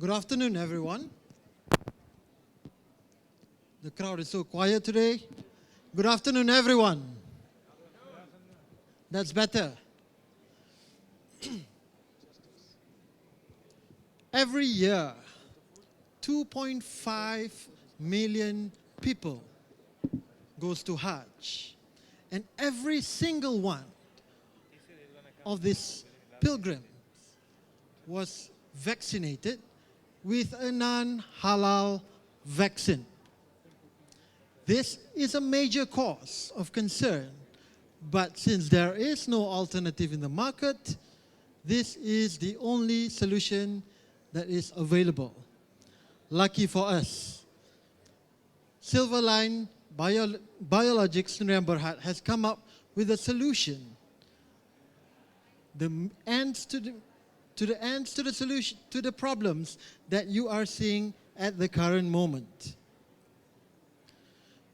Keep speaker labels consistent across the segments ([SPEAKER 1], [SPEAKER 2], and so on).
[SPEAKER 1] Good afternoon, everyone. The crowd is so quiet today. Good afternoon, everyone. That's better. Every year, 2.5 million people goes to Hajj. And every single one of these pilgrims was vaccinated with a non-halal vaccine. This is a major cause of concern, but since there is no alternative in the market, this is the only solution that is available. Lucky for us, SILVERLINE Biologics Sdn Bhd has come up with a solution. The ends to the solution to the problems that you are seeing at the current moment.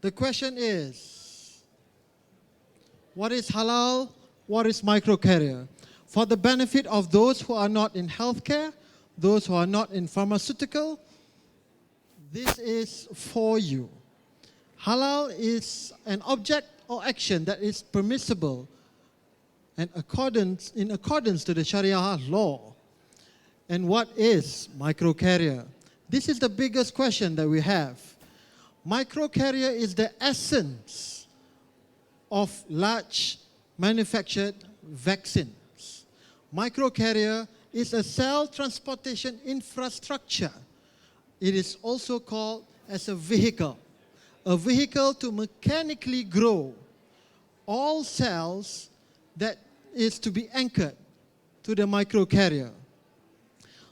[SPEAKER 1] The question is, what is halal? What is microcarrier? For the benefit of those who are not in healthcare, those who are not in pharmaceutical, this is for you. Halal is an object or action that is permissible and in accordance to the Sharia law. And what is microcarrier? This is the biggest question that we have. Microcarrier is the essence of large manufactured vaccines. Microcarrier is a cell transportation infrastructure. It is also called as a vehicle to mechanically grow all cells that is to be anchored to the microcarrier.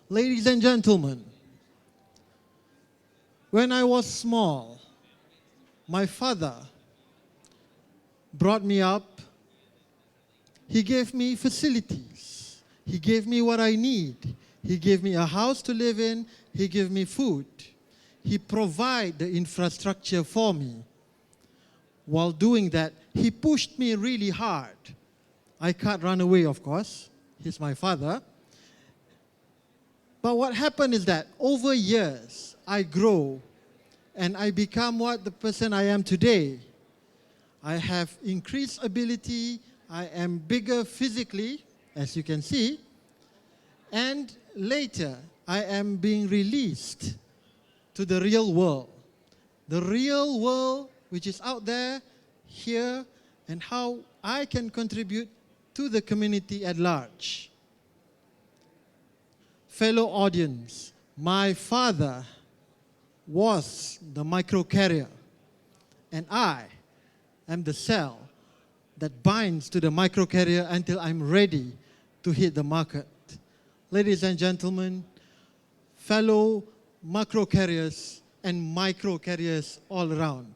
[SPEAKER 1] Ladies and gentlemen, when I was small, my father brought me up. He gave me facilities. He gave me what I need. He gave me a house to live in. He gave me food. He provided the infrastructure for me. While doing that, he pushed me really hard. I can't run away, of course. He's my father. But what happened is that over years, I grow and I become what the person I am today. I have increased ability. I am bigger physically, as you can see. And later, I am being released to the real world. The real world which is out there, here, and how I can contribute to the community at large. Fellow audience, my father was the microcarrier, and I am the cell that binds to the microcarrier until I'm ready to hit the market. Ladies and gentlemen, fellow macrocarriers and microcarriers all around.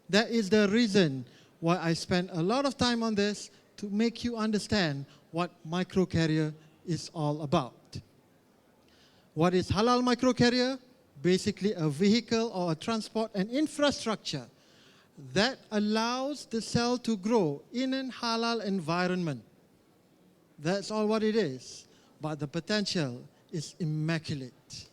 [SPEAKER 1] That is the reason why I spent a lot of time on this, to make you understand what microcarrier is all about. What is halal microcarrier? Basically a vehicle or a transport and infrastructure that allows the cell to grow in a halal environment. That's all what it is. But the potential is immaculate.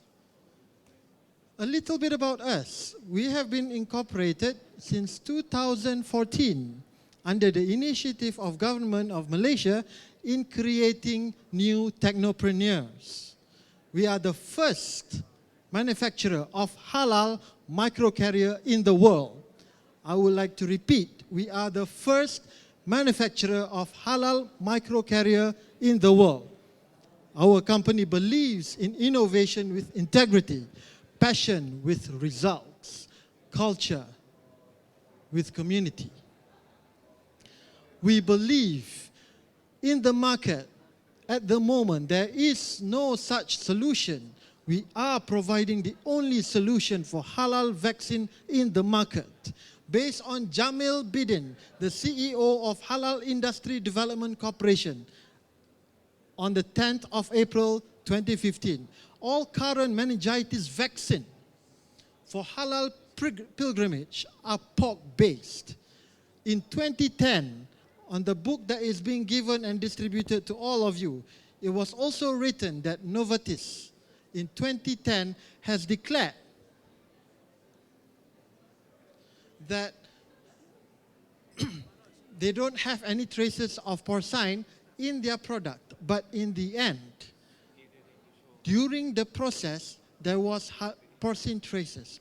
[SPEAKER 1] A little bit about us. We have been incorporated since 2014 under the initiative of Government of Malaysia in creating new technopreneurs. We are the first manufacturer of halal microcarrier in the world. I would like to repeat, we are the first manufacturer of halal microcarrier in the world. Our company believes in innovation with integrity, passion with results, culture with community. We believe in the market. At the moment, there is no such solution. We are providing the only solution for halal vaccine in the market. Based on Jamil Bidin, the CEO of Halal Industry Development Corporation, on the 10th of April 2015, all current meningitis vaccine for halal pilgrimage are pork-based. In 2010, on the book that is being given and distributed to all of you, it was also written that Novartis in 2010 has declared that they don't have any traces of porcine in their product. But in the end, during the process, there was porcine traces,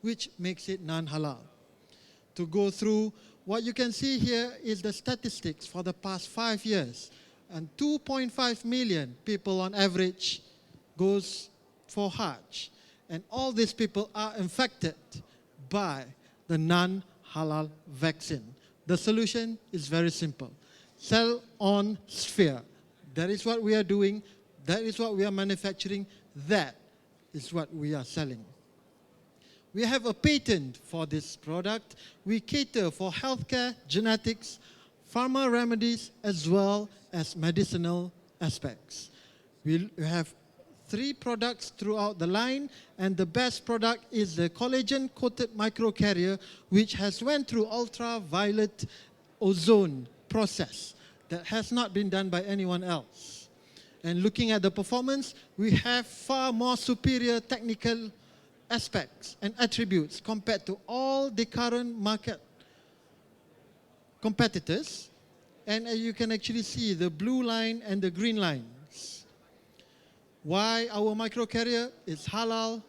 [SPEAKER 1] which makes it non-halal. To go through, what you can see here is the statistics for the past 5 years. And 2.5 million people on average goes for Hajj. And all these people are infected by the non-halal vaccine. The solution is very simple. Sell on sphere. That is what we are doing. That is what we are manufacturing. That is what we are selling. We have a patent for this product. We cater for healthcare, genetics, pharma remedies, as well as medicinal aspects. We have 3 products throughout the line, and the best product is the collagen-coated microcarrier, which has went through ultraviolet ozone process that has not been done by anyone else. And looking at the performance, we have far more superior technical aspects and attributes compared to all the current market competitors. And you can actually see the blue line and the green lines. Why our microcarrier is halal,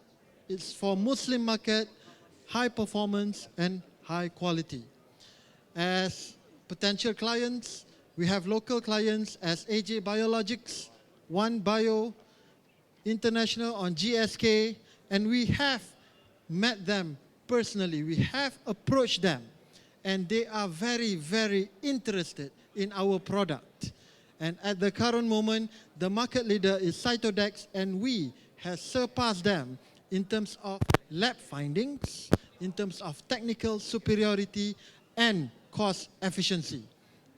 [SPEAKER 1] it's for Muslim market, high performance and high quality. As potential clients, we have local clients as AJ Biologics, One Bio, International on GSK, and we have met them personally. We have approached them, and they are very, very interested in our product. And at the current moment, the market leader is Cytodex, and we have surpassed them in terms of lab findings, in terms of technical superiority, and cost efficiency.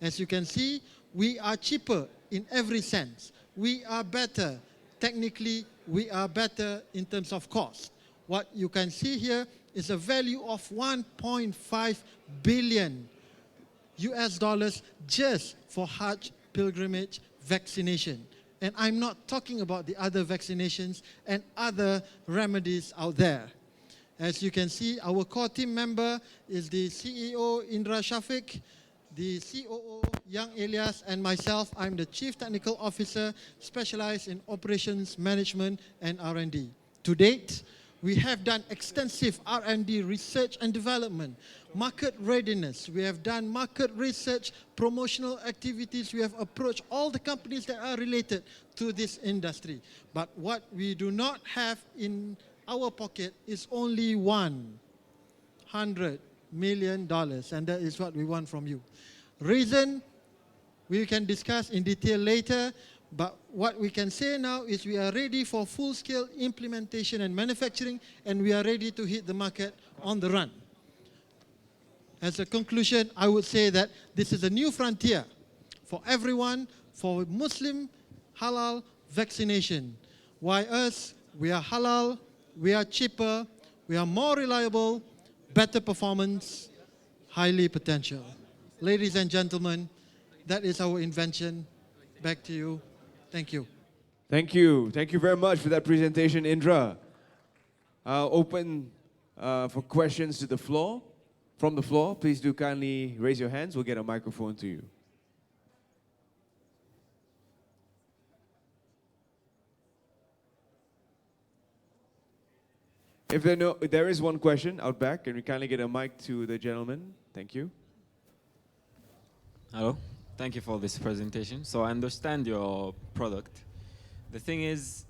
[SPEAKER 1] As you can see, we are cheaper in every sense. We are better technically, we are better in terms of cost. What you can see here is a value of 1.5 billion US dollars just for Hajj pilgrimage vaccination. And I'm not talking about the other vaccinations and other remedies out there. As you can see, our core team member is the CEO Indra Shafiq, the COO Young Elias, and myself. I'm the Chief Technical Officer specialized in operations management and R&D. To date, we have done extensive R&D research and development, market readiness. We have done market research, promotional activities. We have approached all the companies that are related to this industry. But what we do not have in our pocket is only $100 million, and that is what we want from you. Reason, we can discuss in detail later, but what we can say now is we are ready for full-scale implementation and manufacturing, and we are ready to hit the market on the run. As a conclusion, I would say that this is a new frontier for everyone, for Muslim halal vaccination. Why us? We are halal, we are cheaper, we are more reliable, better performance, highly potential. Ladies and gentlemen, that is our invention. Back to you. Thank you.
[SPEAKER 2] Thank you. Thank you very much for that presentation, Indra. Open for questions to the floor. From the floor, please do kindly raise your hands. We'll get a microphone to you. If there is one question out back, can we kindly get a mic to the gentleman? Thank you.
[SPEAKER 3] Hello. Thank you for this presentation. So I understand your product. The thing is,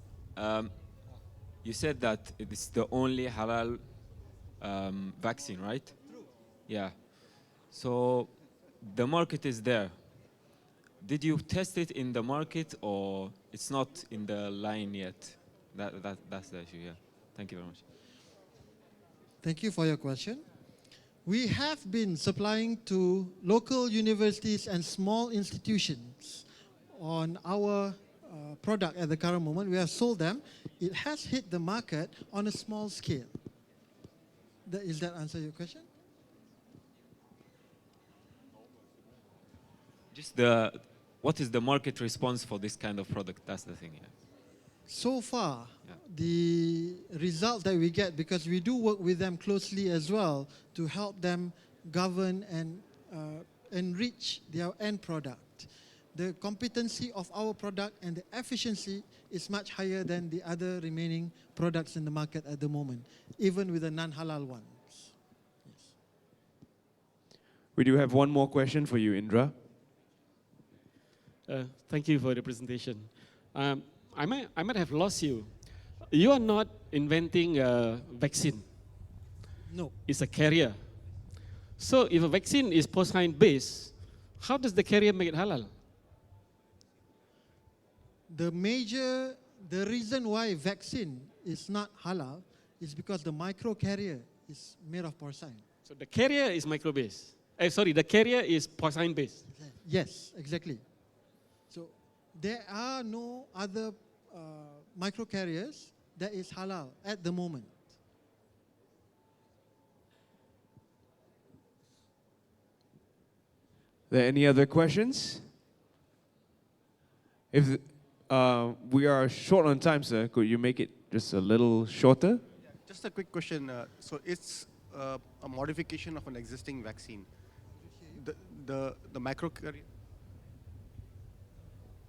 [SPEAKER 3] you said that it is the only halal vaccine, right? True. Yeah. So the market is there. Did you test it in the market, or it's not in the line yet? That's the issue, yeah. Thank you very much.
[SPEAKER 1] Thank you for your question. We have been supplying to local universities and small institutions on our product at the current moment. We have sold them. It has hit the market on a small scale. Does that answer your question?
[SPEAKER 3] Just what is the market response for this kind of product? That's the thing, yeah.
[SPEAKER 1] So far,
[SPEAKER 3] Yeah.
[SPEAKER 1] the result that we get, because we do work with them closely as well to help them govern and enrich their end product. The competency of our product and the efficiency is much higher than the other remaining products in the market at the moment, even with the non-halal ones.
[SPEAKER 2] We do have one more question for you, Indra.
[SPEAKER 4] Thank you for the presentation. I might have lost you. You are not inventing a vaccine.
[SPEAKER 1] No.
[SPEAKER 4] It's a carrier. So if a vaccine is porcine based, how does the carrier make it halal?
[SPEAKER 1] The reason why vaccine is not halal is because the microcarrier is made of porcine.
[SPEAKER 4] So the carrier is micro based. The carrier is porcine based.
[SPEAKER 1] Yes, exactly. So there are no other microcarriers that is halal at the moment.
[SPEAKER 2] There any other questions? If we are short on time, sir, could you make it just a little shorter?
[SPEAKER 5] Just a quick question. So it's a modification of an existing vaccine. The microcarrier,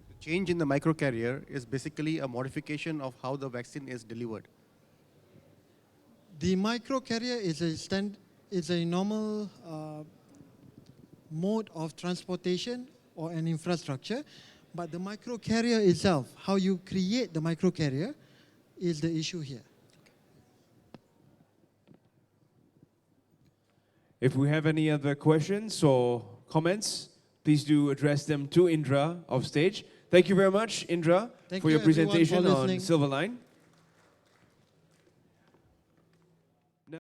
[SPEAKER 5] the change in the microcarrier is basically a modification of how the vaccine is delivered.
[SPEAKER 1] The microcarrier is a normal mode of transportation or an infrastructure, but the microcarrier itself, how you create the microcarrier, is the issue here.
[SPEAKER 2] If we have any other questions or comments, please do address them to Indra off stage. Thank you very much, Indra,
[SPEAKER 1] Thank
[SPEAKER 2] for
[SPEAKER 1] you
[SPEAKER 2] your
[SPEAKER 1] everyone for
[SPEAKER 2] presentation on
[SPEAKER 1] listening.
[SPEAKER 2] SILVERLINE.